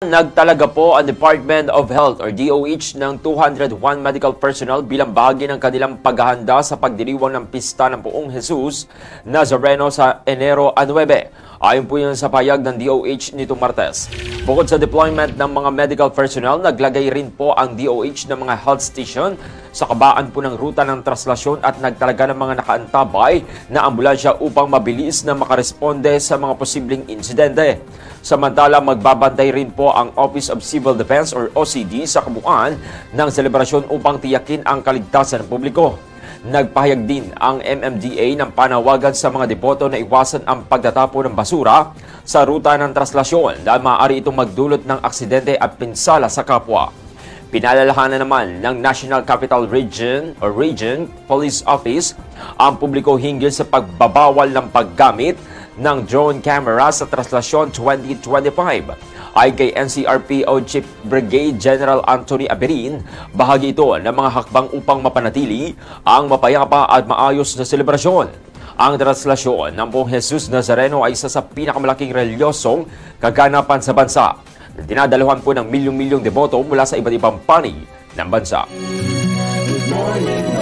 Nagtalaga po ang Department of Health or DOH ng 201 medical personnel bilang bahagi ng kanilang paghahanda sa pagdiriwang ng Pista ng Poong Jesus Nazareno sa Enero 9. Ayon po yun sa payag ng DOH nitong Martes. Bukod sa deployment ng mga medical personnel, naglagay rin po ang DOH ng mga health station sa kabaan po ng ruta ng traslasyon at nagtalaga ng mga nakaantabay na ambulansya upang mabilis na makaresponde sa mga posibleng insidente. Samantala, magbabantay rin po ang Office of Civil Defense or OCD sa kabuuan ng selebrasyon upang tiyakin ang kaligtasan ng publiko. Nagpahayag din ang MMDA ng panawagan sa mga deboto na iwasan ang pagtatapon ng basura sa ruta ng traslasyon dahil maaari itong magdulot ng aksidente at pinsala sa kapwa. Pinalalahanan naman ng National Capital Region Police Office ang publiko hinggil sa pagbabawal ng paggamit ng drone camera sa Traslasyon 2025. Ay kay NCRPO Chief Brigade General Anthony Aberin, bahagi ito ng mga hakbang upang mapanatili ang mapayapa at maayos na selebrasyon. Ang Traslasyon ng Poong Jesus Nazareno ay isa sa pinakamalaking reliyosong kaganapan sa bansa. Dinadaluhan po ng milyong-milyong deboto mula sa iba't ibang panig ng bansa. Good morning.